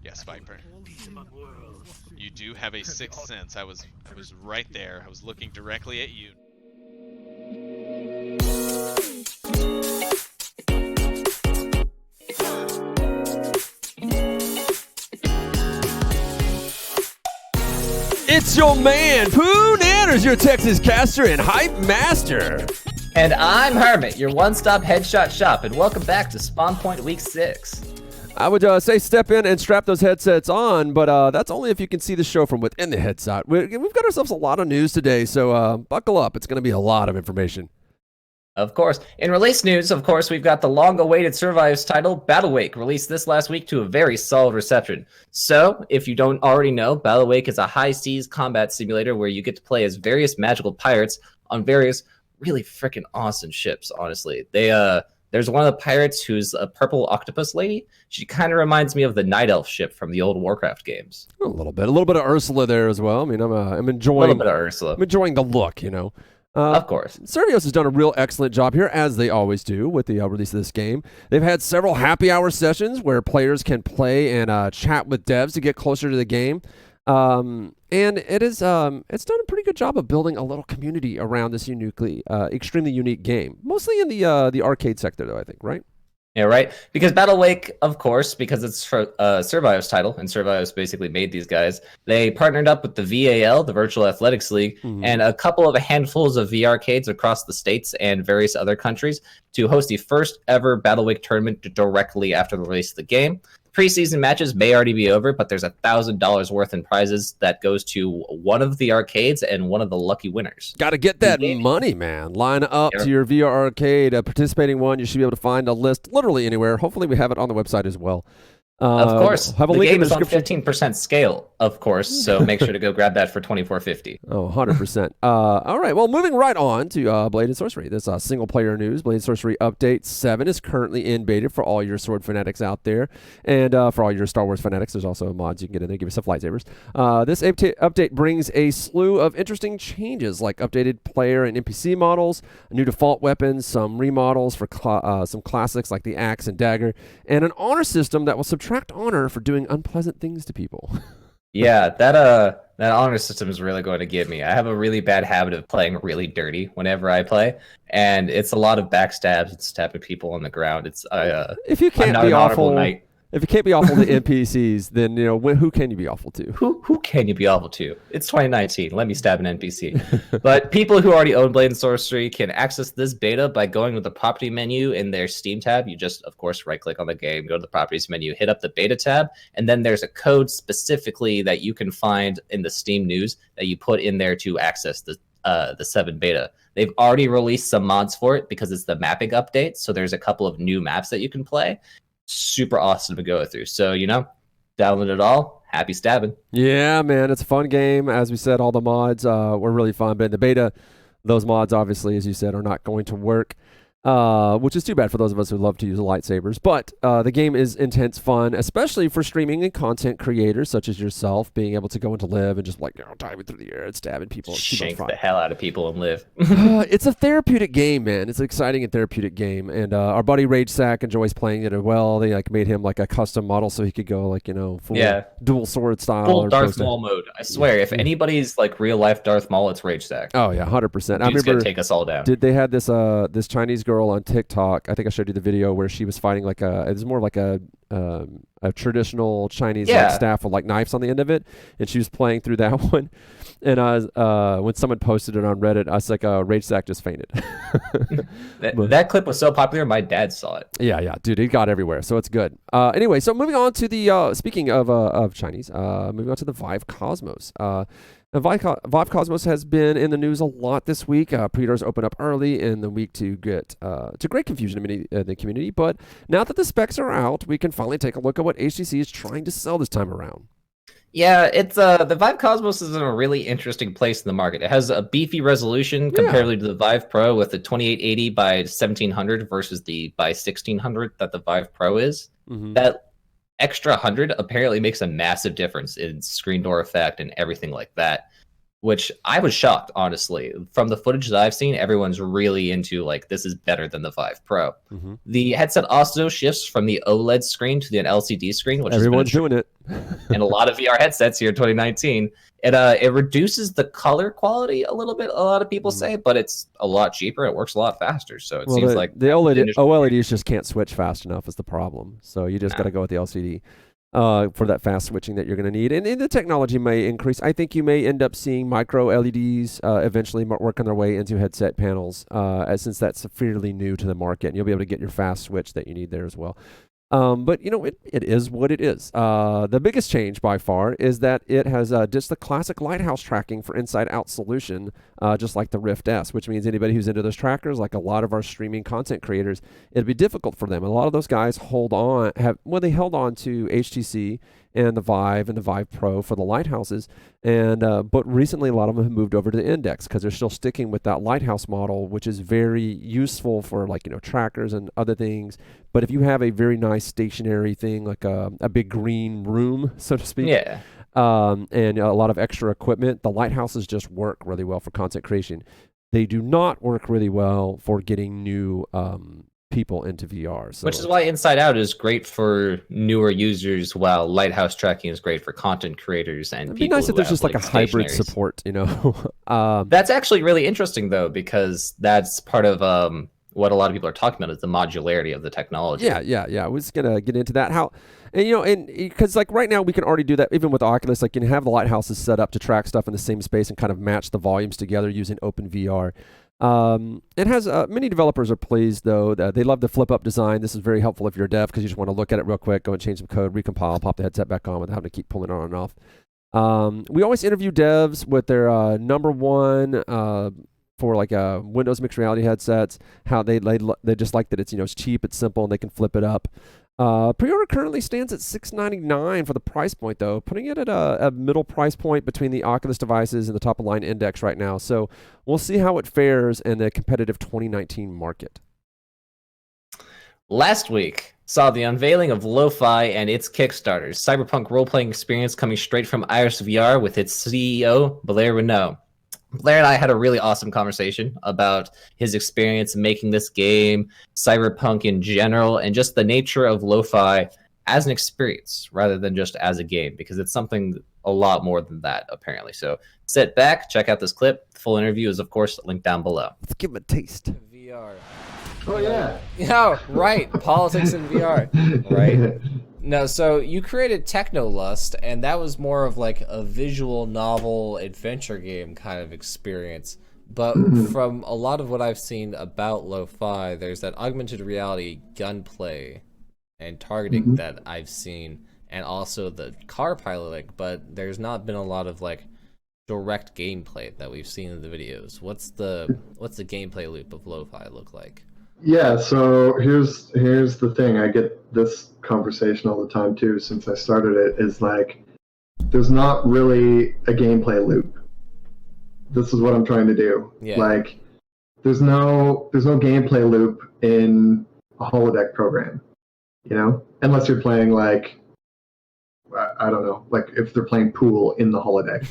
Yes, Viper. You do have a sixth sense. I was right there. I was looking directly at you. It's your man, PooNanners, your Texas caster and hype master. And I'm Hermit, your one-stop headshot shop, and welcome back to SpawnPoint Week 6. I would say step in and strap those headsets on, but that's only if you can see the show from within the headset. We've got ourselves a lot of news today, so buckle up. It's going to be a lot of information. Of course. In release news, of course, we've got the long-awaited Survives title, BattleWake, released this last week to a very solid reception. So, if you don't already know, BattleWake is a high-seas combat simulator where you get to play as various magical pirates on various really freaking awesome ships, honestly. There's one of the pirates who's a purple octopus lady. She kind of reminds me of the Night Elf ship from the old Warcraft games. A little bit of Ursula there as well. I mean, I'm enjoying a little bit of Ursula. I'm enjoying the look, you know. Of course. Survios has done a real excellent job here, as they always do with the release of this game. They've had several happy hour sessions where players can play and chat with devs to get closer to the game. And it's done a pretty good job of building a little community around this extremely unique game. Mostly in the arcade sector, though, I think, right? Yeah, right. Because BattleWake, of course, because it's Survive's title, and Survive basically made these guys, they partnered up with the VAL, the Virtual Athletics League, and a couple of handfuls of VR arcades across the states and various other countries to host the first ever BattleWake tournament directly after the release of the game. Preseason matches may already be over, but there's $1,000 worth in prizes that goes to one of the arcades and one of the lucky winners. Got to get that money, man. Line up to your VR arcade, participating one. You should be able to find a list literally anywhere. Hopefully, we have it on the website as well. Of course. Have a the link game in the is on description. 15% scale, of course, so make sure to go grab that for $24.50. Oh, 100%. All right, well, moving right on to Blade and Sorcery. This single-player news. Blade and Sorcery Update 7 is currently in beta for all your sword fanatics out there. And for all your Star Wars fanatics, there's also mods you can get in there, give yourself lightsabers. This update brings a slew of interesting changes, like updated player and NPC models, new default weapons, some remodels for some classics like the axe and dagger, and an honor system that will subtract honor for doing unpleasant things to people. Yeah, that honor system is really going to get me. I have a really bad habit of playing really dirty whenever I play, and it's a lot of backstabs and stabbing people on the ground. It's if you can't I'm not be an honorable awful, knight. if you can't be awful to NPCs, then who can you be awful to? Who can you be awful to? It's 2019. Let me stab an NPC. But people who already own Blade and Sorcery can access this beta by going to the property menu in their Steam tab. You just, of course, right-click on the game, go to the properties menu, hit up the beta tab, and then there's a code specifically that you can find in the Steam news that you put in there to access the 7 beta. They've already released some mods for it because it's the mapping update, so there's a couple of new maps that you can play. Super awesome to go through. So, download it all. Happy stabbing. Yeah, man, it's a fun game. As we said, all the mods were really fun, but in the beta, those mods, obviously, as you said, are not going to work. Which is too bad for those of us who love to use lightsabers. But the game is intense fun, especially for streaming and content creators such as yourself, being able to go into live and just diving through the air and stabbing people. Shank the hell out of people and live. It's a therapeutic game, man. It's an exciting and therapeutic game. And our buddy Rage Sack enjoys playing it as well. They made him a custom model so he could go full dual sword style. Full Darth Maul mode. I swear, if anybody's real life Darth Maul, it's Rage Sack. Oh yeah, 100%. I remember gonna take us all down. Did they had this Chinese girl on TikTok? I think I showed you the video where she was fighting it was more like a traditional Chinese staff with knives on the end of it, and she was playing through that one. And when someone posted it on Reddit, I was like, Rage Sack just fainted. that clip was so popular, my dad saw it. Yeah, dude, it got everywhere, so it's good. Anyway, so moving on to the speaking of Chinese, moving on to the Vive Cosmos. Vive Cosmos has been in the news a lot this week. Pre-orders open up early in the week to get to great confusion in the community. But now that the specs are out, we can finally take a look at what HTC is trying to sell this time around. Yeah, it's the Vive Cosmos is in a really interesting place in the market. It has a beefy resolution comparatively to the Vive Pro with the 2880 by 1700 versus the by 1600 that the Vive Pro is. That extra 100 apparently makes a massive difference in screen door effect and everything like that. which I was shocked, honestly. From the footage that I've seen, everyone's really into, like, this is better than the Vive Pro. Mm-hmm. The headset also shifts from the OLED screen to the LCD screen, which everyone's doing it. and a lot of VR headsets here in 2019. It reduces the color quality a little bit, a lot of people say, but it's a lot cheaper. It works a lot faster. So it seems like the OLEDs just can't switch fast enough is the problem. So you just got to go with the LCD. For that fast switching that you're going to need. And the technology may increase. I think you may end up seeing micro LEDs eventually working their way into headset panels, since that's fairly new to the market. And you'll be able to get your fast switch that you need there as well. But, it is what it is. The biggest change by far is that it has just the classic Lighthouse tracking for inside-out solution, just like the Rift S, which means anybody who's into those trackers, like a lot of our streaming content creators, it'd be difficult for them. A lot of those guys they held on to HTC and the Vive Pro for the Lighthouses, and but recently a lot of them have moved over to the Index because they're still sticking with that Lighthouse model, which is very useful for trackers and other things. But if you have a very nice stationary thing, like a big green room, so to speak, and a lot of extra equipment, the Lighthouses just work really well for content creation. They do not work really well for getting new people into VR. So. Which is why Inside Out is great for newer users, while Lighthouse tracking is great for content creators and It'd people. Be nice if there's just like a hybrid support, That's actually really interesting though, because that's part of what a lot of people are talking about is the modularity of the technology. Yeah. I was gonna get into that. And because right now we can already do that even with Oculus. Like you can have the Lighthouses set up to track stuff in the same space and kind of match the volumes together using OpenVR. It has many developers are pleased though. They love the flip up design. This is very helpful if you're dev because you just want to look at it real quick, go and change some code, recompile, pop the headset back on without having to keep pulling it on and off. We always interview devs with their number one for Windows mixed reality headsets. How they just like that it's cheap, it's simple, and they can flip it up. Pre-order currently stands at $699 for the price point, though, putting it at a middle price point between the Oculus devices and the top-of-line Index right now. So we'll see how it fares in the competitive 2019 market. Last week saw the unveiling of LoFi and its Kickstarter, cyberpunk role-playing experience coming straight from Iris VR with its CEO, Blair Renault. Blair and I had a really awesome conversation about his experience making this game, cyberpunk in general, and just the nature of lo-fi as an experience rather than just as a game, because it's something a lot more than that, apparently. So sit back, check out this clip. The full interview is, of course, linked down below. Let's give him a taste. VR. Oh, yeah. Yeah, right. Politics in VR. Right. No, so you created Technolust, and that was more of like a visual novel adventure game kind of experience. But from a lot of what I've seen about lo-fi, there's that augmented reality gunplay and targeting that I've seen, and also the car piloting, but there's not been a lot of like direct gameplay that we've seen in the videos. What's the gameplay loop of lo-fi look like? Yeah, so here's the thing. I get this conversation all the time too since I started it, is like there's not really a gameplay loop. This is what I'm trying to do. Yeah. Like there's no gameplay loop in a holodeck program, unless you're playing like I don't know, like if they're playing pool in the holodeck.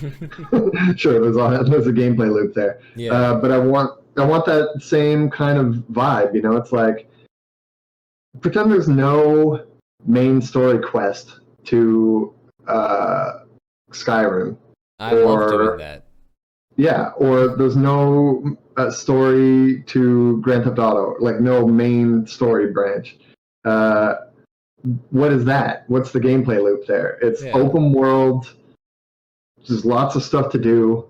Sure, there's a gameplay loop there. Yeah. But I want that same kind of vibe, It's like, pretend there's no main story quest to Skyrim. I love doing that. Yeah, or there's no story to Grand Theft Auto, like no main story branch. What is that? What's the gameplay loop there? It's open world. There's lots of stuff to do.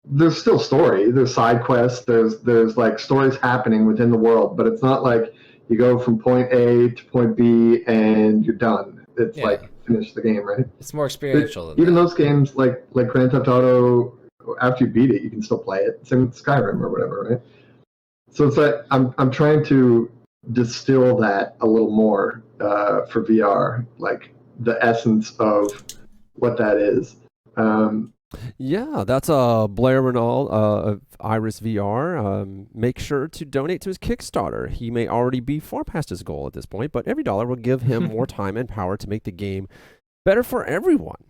There's still story. There's side quests. There's like stories happening within the world, but it's not like you go from point A to point B and you're done. It's like finish the game, right? It's more experiential. Even those games like Grand Theft Auto, after you beat it, you can still play it. Same with Skyrim or whatever, right? So it's like I'm trying to distill that a little more for VR, like the essence of what that is. Yeah, that's Blair Renault of Iris VR. Make sure to donate to his Kickstarter. He may already be far past his goal at this point, but every dollar will give him more time and power to make the game better for everyone.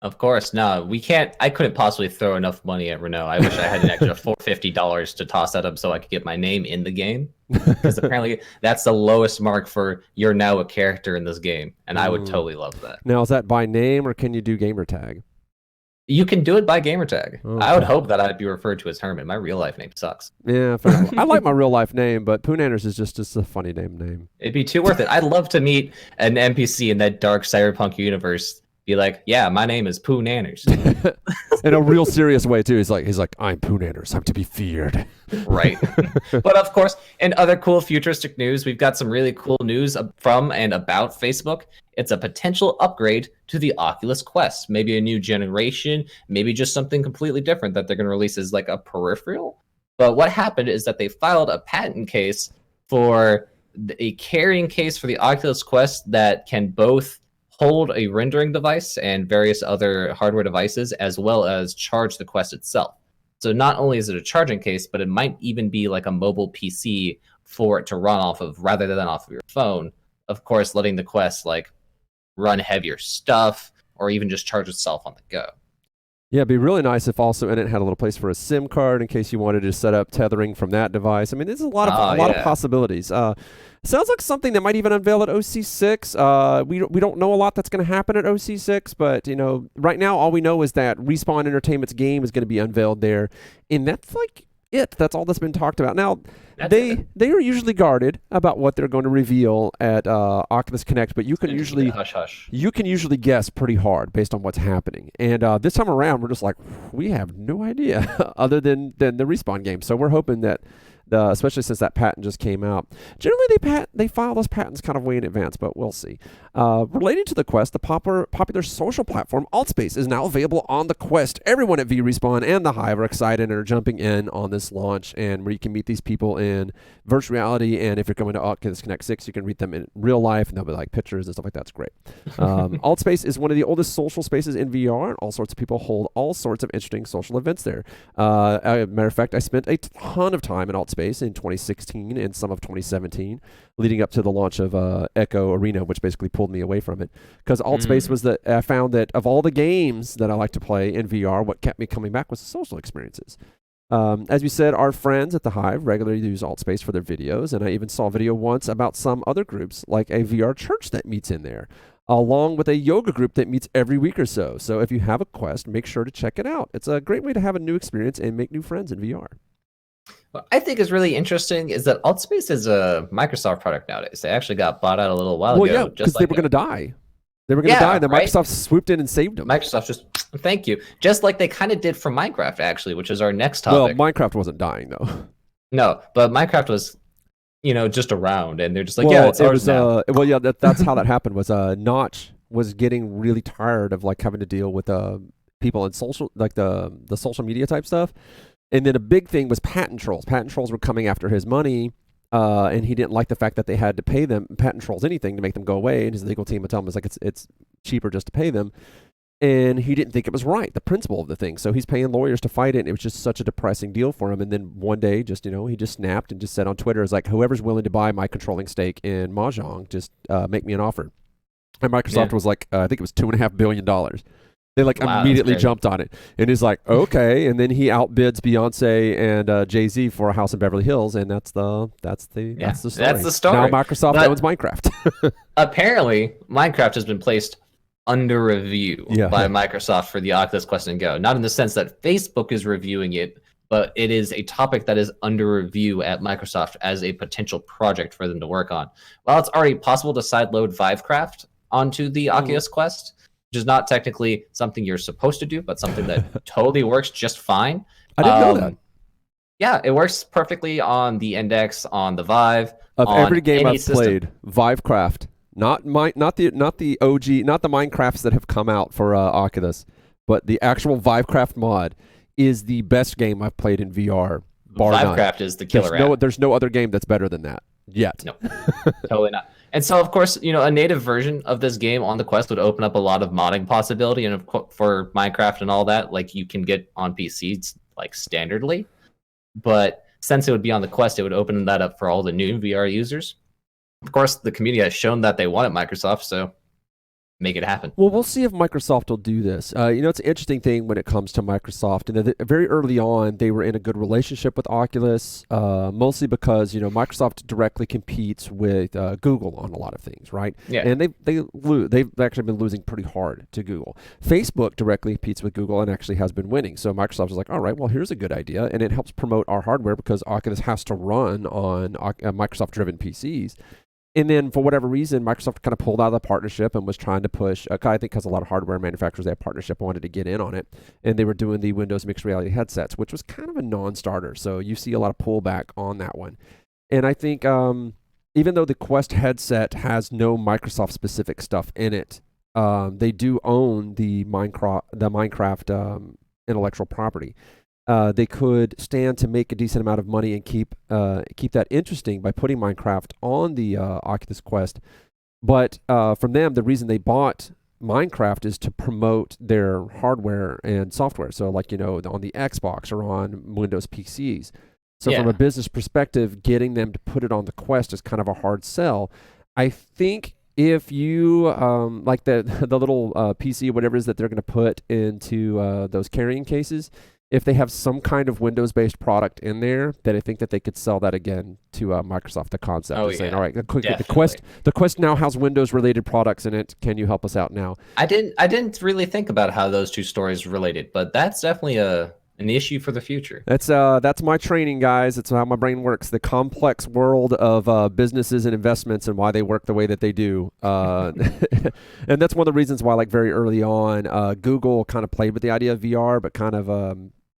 Of course, no, we can't. I couldn't possibly throw enough money at Renault. I wish I had an extra $450 to toss at him so I could get my name in the game. Because apparently that's the lowest mark for you're now a character in this game, and I would totally love that. Now, is that by name or can you do gamer tag? You can do it by gamertag. Okay. I would hope that I'd be referred to as Hermit. My real life name sucks. Yeah, fair enough. I like my real life name, but PooNanners is just a funny name. It'd be too worth it. I'd love to meet an NPC in that dark cyberpunk universe. Be like, yeah, my name is PooNanners. In a real serious way too. He's like, I'm PooNanners. I'm to be feared. Right. But of course, in other cool futuristic news, we've got some really cool news from and about Facebook. It's a potential upgrade to the Oculus Quest. Maybe a new generation, maybe just something completely different that they're going to release as like a peripheral. But what happened is that they filed a patent case for a carrying case for the Oculus Quest that can both hold a rendering device and various other hardware devices, as well as charge the Quest itself. So not only is it a charging case, but it might even be like a mobile PC for it to run off of rather than off of your phone. Of course, letting the Quest like run heavier stuff or even just charge itself on the go. Yeah, it'd be really nice if also in it had a little place for a SIM card in case you wanted to set up tethering from that device. I mean, there's a lot of possibilities. Sounds like something that might even unveil at OC6. We don't know a lot that's going to happen at OC6, but you know, right now all we know is that Respawn Entertainment's game is going to be unveiled there, and that's like it. That's all that's been talked about. Now, they are usually guarded about what they're going to reveal at Oculus Connect, but you can usually guess pretty hard based on what's happening. And this time around, we're just like, we have no idea other than the Respawn game. So we're hoping that, especially since that patent just came out. Generally, they file those patents kind of way in advance, but we'll see. Related to the Quest, the popular social platform Altspace is now available on the Quest. Everyone at Vrespawn and the Hive are excited and are jumping in on this launch, and where you can meet these people in virtual reality, and if you're going to Oculus Connect 6, you can meet them in real life, and they'll be like pictures and stuff like that. It's great. Altspace is one of the oldest social spaces in VR, and all sorts of people hold all sorts of interesting social events there. Matter of fact, I spent a ton of time in Altspace in 2016 and some of 2017, leading up to the launch of Echo Arena, which basically pulled me away from it. Because Altspace was I found that of all the games that I like to play in VR, what kept me coming back was the social experiences. As we said, our friends at the Hive regularly use Altspace for their videos, and I even saw a video once about some other groups, like a VR church that meets in there, along with a yoga group that meets every week or so. So if you have a Quest, make sure to check it out. It's a great way to have a new experience and make new friends in VR. What I think is really interesting is that Altspace is a Microsoft product nowadays. They actually got bought out a little while ago. Well, yeah, because they were going to die. They were going to die, and then Microsoft swooped in and saved them. Microsoft just, thank you. Just like they kind of did for Minecraft, actually, which is our next topic. Well, Minecraft wasn't dying, though. No, but Minecraft was, just around, and they're just like, yeah, it's ours now. Well, yeah, that's how that happened. Was Notch was getting really tired of like having to deal with people in social, like the social media type stuff, and then a big thing was patent trolls. Patent trolls were coming after his money. And he didn't like the fact that they had to pay them patent trolls anything to make them go away. And his legal team would tell him it's cheaper just to pay them. And he didn't think it was right, the principle of the thing. So he's paying lawyers to fight it. And it was just such a depressing deal for him. And then one day, he just snapped and just said on Twitter, "Is like, whoever's willing to buy my controlling stake in Mahjong, just make me an offer." And Microsoft was like, I think it was $2.5 billion. They immediately jumped on it, and he's like, okay. And then he outbids Beyonce and Jay-Z for a house in Beverly Hills, and that's the story. That's the story. Now Microsoft owns Minecraft. Apparently, Minecraft has been placed under review by Microsoft for the Oculus Quest and Go. Not in the sense that Facebook is reviewing it, but it is a topic that is under review at Microsoft as a potential project for them to work on. While it's already possible to sideload Vivecraft onto the Oculus Quest, which is not technically something you're supposed to do, but something that totally works just fine. I didn't know that. Yeah, it works perfectly on the Index, on the Vive. Of every game I've played, Vivecraft, not the OG, not the Minecrafts that have come out for Oculus, but the actual Vivecraft mod is the best game I've played in VR. Bar Vivecraft is the killer app. There's no other game that's better than that yet. No, totally not. And so, of course, a native version of this game on the Quest would open up a lot of modding possibility. And for Minecraft and all that, like you can get on PCs like standardly. But since it would be on the Quest, it would open that up for all the new VR users. Of course, the community has shown that they want it, Microsoft. So make it happen. Well, we'll see if Microsoft will do this. It's an interesting thing when it comes to Microsoft. And very early on, they were in a good relationship with Oculus, mostly because Microsoft directly competes with Google on a lot of things, right? Yeah. And they've actually been losing pretty hard to Google. Facebook directly competes with Google and actually has been winning. So Microsoft is like, all right, well, here's a good idea, and it helps promote our hardware because Oculus has to run on Microsoft-driven PCs. And then, for whatever reason, Microsoft kind of pulled out of the partnership and was trying to push, I think because a lot of hardware manufacturers they have partnership wanted to get in on it. And they were doing the Windows mixed reality headsets, which was kind of a non-starter. So you see a lot of pullback on that one. And I think even though the Quest headset has no Microsoft-specific stuff in it, they do own the Minecraft intellectual property. They could stand to make a decent amount of money and keep that interesting by putting Minecraft on the Oculus Quest. But from them, the reason they bought Minecraft is to promote their hardware and software. So like, on the Xbox or on Windows PCs. So from a business perspective, getting them to put it on the Quest is kind of a hard sell. I think if you like the little PC, whatever it is that they're going to put into those carrying cases, if they have some kind of Windows-based product in there, then I think that they could sell that again to Microsoft. The concept saying, "All right, the Quest now has Windows-related products in it. Can you help us out now?" I didn't really think about how those two stories related, but that's definitely an issue for the future. That's my training, guys. That's how my brain works. The complex world of businesses and investments and why they work the way that they do. And that's one of the reasons why, like very early on, Google kind of played with the idea of VR, but kind of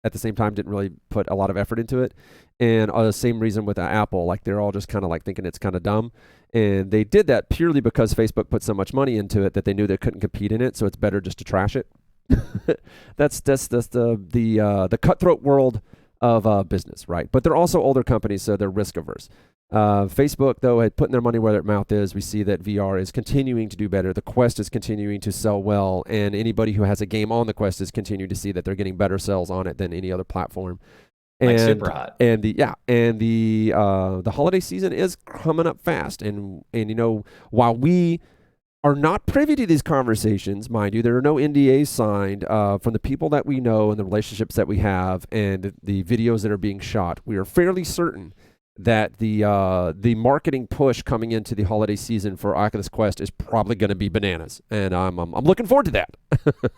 at the same time didn't really put a lot of effort into it. And the same reason with Apple, like they're all just kind of like thinking it's kind of dumb. And they did that purely because Facebook put so much money into it that they knew they couldn't compete in it. So it's better just to trash it. that's the cutthroat world of business, right? But they're also older companies, so they're risk averse. Facebook, though, had putting their money where their mouth is. We see that VR is continuing to do better. The Quest is continuing to sell well, and anybody who has a game on the Quest is continuing to see that they're getting better sales on it than any other platform. And, like super hot. And the holiday season is coming up fast, and while we are not privy to these conversations, mind you, there are no NDAs signed from the people that we know and the relationships that we have and the videos that are being shot. We are fairly certain that the marketing push coming into the holiday season for Oculus Quest is probably going to be bananas, and I'm looking forward to that.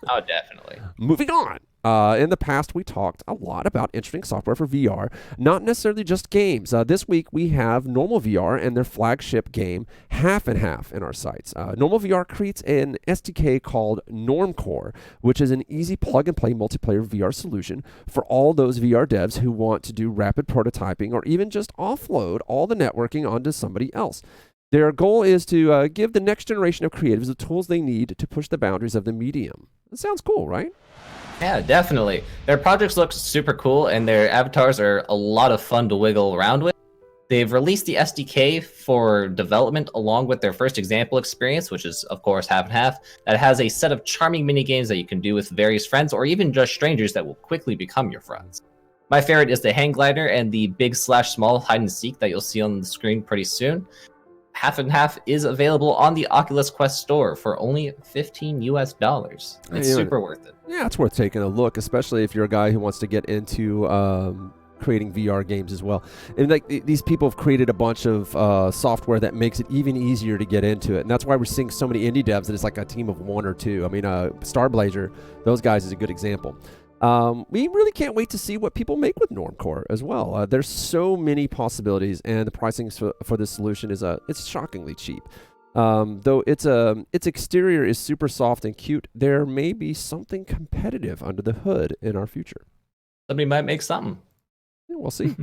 Oh, definitely. Moving on. In the past, we talked a lot about interesting software for VR, not necessarily just games. This week, we have NormalVR and their flagship game, HalfHalf, in our sites. NormalVR creates an SDK called Normcore, which is an easy plug-and-play multiplayer VR solution for all those VR devs who want to do rapid prototyping or even just offload all the networking onto somebody else. Their goal is to give the next generation of creatives the tools they need to push the boundaries of the medium. That sounds cool, right? Yeah, definitely. Their projects look super cool, and their avatars are a lot of fun to wiggle around with. They've released the SDK for development along with their first example experience, which is, of course, HalfHalf, that has a set of charming mini-games that you can do with various friends or even just strangers that will quickly become your friends. My favorite is the hang glider and the big/small hide-and-seek that you'll see on the screen pretty soon. HalfHalf is available on the Oculus Quest store for only $15 US. It's super worth it. Yeah, it's worth taking a look, especially if you're a guy who wants to get into creating VR games as well. And like these people have created a bunch of software that makes it even easier to get into it, and that's why we're seeing so many indie devs that it's like a team of one or two. I mean, Starblazer, those guys is a good example. We really can't wait to see what people make with Normcore as well. There's so many possibilities, and the pricing for this solution is it's shockingly cheap. Though its exterior is super soft and cute, there may be something competitive under the hood in our future. Somebody might make something. Yeah, we'll see.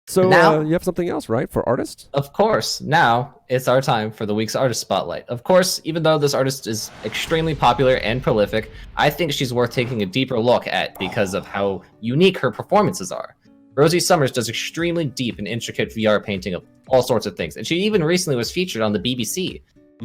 So now, you have something else, right, for artists? Of course. Now it's our time for the week's artist spotlight. Of course, even though this artist is extremely popular and prolific, I think she's worth taking a deeper look at because of how unique her performances are. Rosie Summers does extremely deep and intricate VR painting of all sorts of things, and she even recently was featured on the BBC.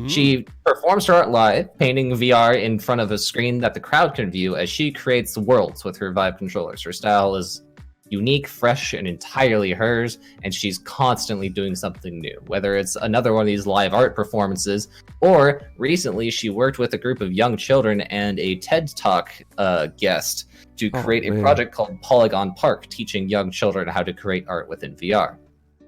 She performs her art live, painting VR in front of a screen that the crowd can view as she creates worlds with her Vive controllers. Her style is unique, fresh, and entirely hers, and she's constantly doing something new, whether it's another one of these live art performances, or recently she worked with a group of young children and a TED Talk guest to create a project called Polygon Park, teaching young children how to create art within VR.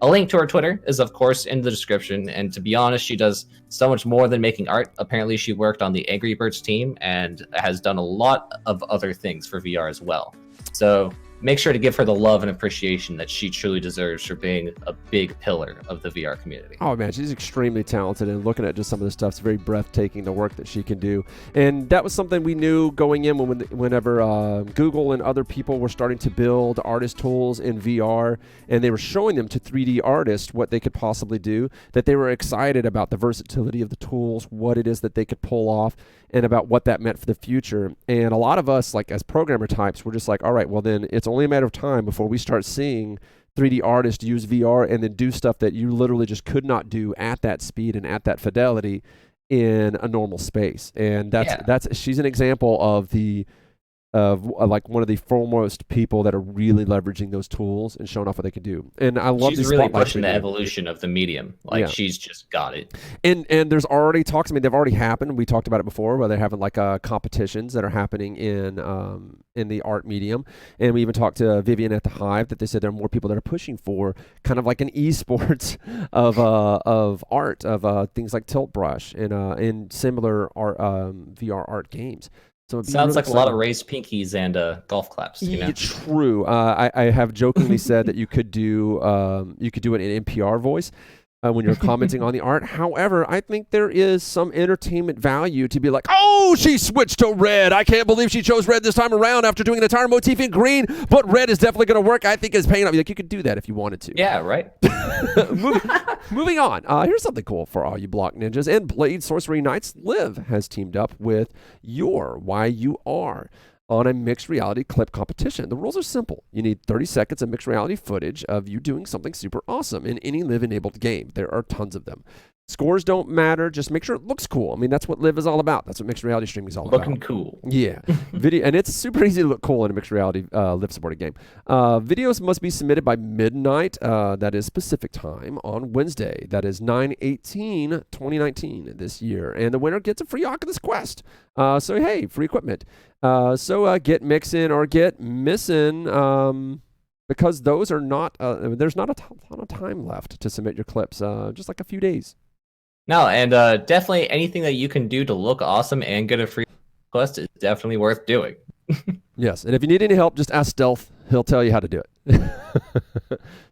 A link to her Twitter is, of course, in the description, and to be honest, she does so much more than making art. Apparently, she worked on the Angry Birds team and has done a lot of other things for VR as well. So make sure to give her the love and appreciation that she truly deserves for being a big pillar of the VR community. Oh man, she's extremely talented, and looking at just some of the stuff, it's very breathtaking, the work that she can do. And that was something we knew going in whenever Google and other people were starting to build artist tools in VR, and they were showing them to 3D artists what they could possibly do, that they were excited about the versatility of the tools, what it is that they could pull off, and about what that meant for the future. And a lot of us, like as programmer types, we're just like, all right, well then it's only a matter of time before we start seeing 3D artists use VR and then do stuff that you literally just could not do at that speed and at that fidelity in a normal space. And that's she's an example of like one of the foremost people that are really leveraging those tools and showing off what they can do. And I love she's really pushing the evolution of the medium. Like she's just got it. And there's already talks. I mean, they've already happened. We talked about it before, where they're having like competitions that are happening in the art medium. And we even talked to Vivian at the Hive that they said there are more people that are pushing for kind of like an esports of art, of things like Tilt Brush and similar art, VR art games. So it sounds like a lot of raised pinkies and golf claps. You know? True. I have jokingly said that you could do an NPR voice when you're commenting on the art. However, I think there is some entertainment value to be like, oh, she switched to red. I can't believe she chose red this time around after doing an entire motif in green, but red is definitely going to work. I think it's paying off. Like, you could do that if you wanted to. Yeah, right. Moving on. Here's something cool for all you block ninjas. And Blade Sorcery Knights Live has teamed up with YUR on a mixed reality clip competition. The rules are simple. You need 30 seconds of mixed reality footage of you doing something super awesome in any Live-enabled game. There are tons of them. Scores don't matter. Just make sure it looks cool. I mean, that's what Live is all about. That's what mixed reality streaming is all about. Looking cool. Yeah. Video, and it's super easy to look cool in a mixed reality Live supported game. Videos must be submitted by midnight, that is Pacific time, on Wednesday. That is 9/18/2019 this year. And the winner gets a free Oculus Quest. So, hey, free equipment. So get mixin' or get missin'. Because those are not, there's not a ton of time left to submit your clips, just like a few days. No, and definitely anything that you can do to look awesome and get a free quest is definitely worth doing. Yes, and if you need any help, just ask Stealth. He'll tell you how to do it.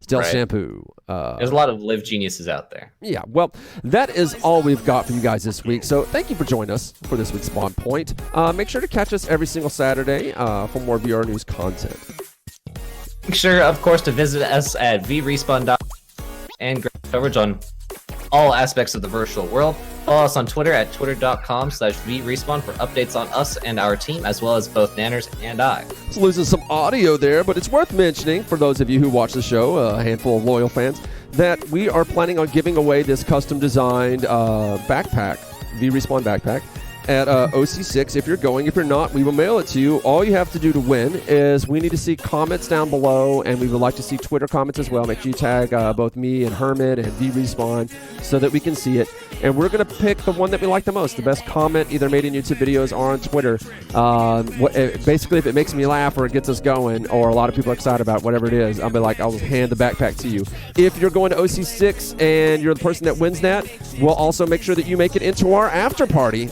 Stealth shampoo. There's a lot of Live geniuses out there. Yeah, well, that is all we've got for you guys this week. So thank you for joining us for this week's SpawnPoint. Make sure to catch us every single Saturday for more VR news content. Make sure, of course, to visit us at vrespawn.com and great coverage on all aspects of the virtual world. Follow us on Twitter at twitter.com/vrespawn for updates on us and our team, as well as both Nanners and I. It's losing some audio there, but it's worth mentioning for those of you who watch the show, a handful of loyal fans, that we are planning on giving away this custom-designed backpack, Vrespawn backpack, at OC6. If you're going, if you're not, we will mail it to you. All you have to do to win is we need to see comments down below, and we would like to see Twitter comments as well. Make sure you tag both me and Hermit and Vrespawn so that we can see it. And we're going to pick the one that we like the most, the best comment either made in YouTube videos or on Twitter. Basically, if it makes me laugh or it gets us going, or a lot of people are excited about it, whatever it is, I'll be like, I'll hand the backpack to you. If you're going to OC6 and you're the person that wins that, we'll also make sure that you make it into our after party.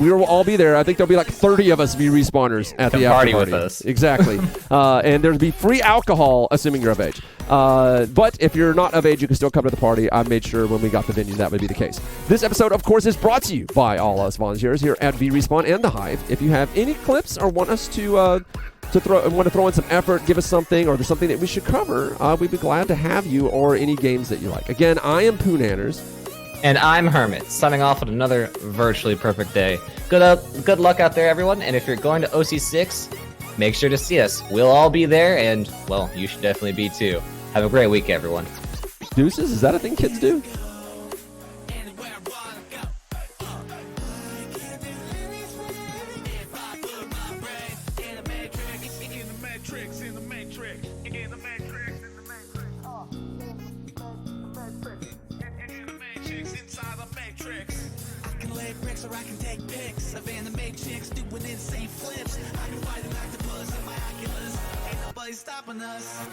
We will all be there. I think there'll be like 30 of us respawners at the after party with us. Exactly. And there'll be free alcohol, assuming you're of age. But if you're not of age, you can still come to the party. I made sure when we got the venue that would be the case. This episode, of course, is brought to you by all us volunteers here at Vrespawn and the Hive. If you have any clips or want us to throw in some effort, give us something, or there's something that we should cover, we'd be glad to have you, or any games that you like. Again, I am PooNanners. And I'm Hermit, signing off with another virtually perfect day. Good luck out there, everyone. And if you're going to OC6, make sure to see us. We'll all be there, and, well, you should definitely be too. Have a great week, everyone. Deuces, is that a thing kids do? matrix, in the matrix, in the matrix, in the matrix, in the matrix, inside the matrix. I can lay bricks or I can take pics of anime chicks doing insane flips. I can fight an octopus in my Oculus. Ain't nobody stopping us.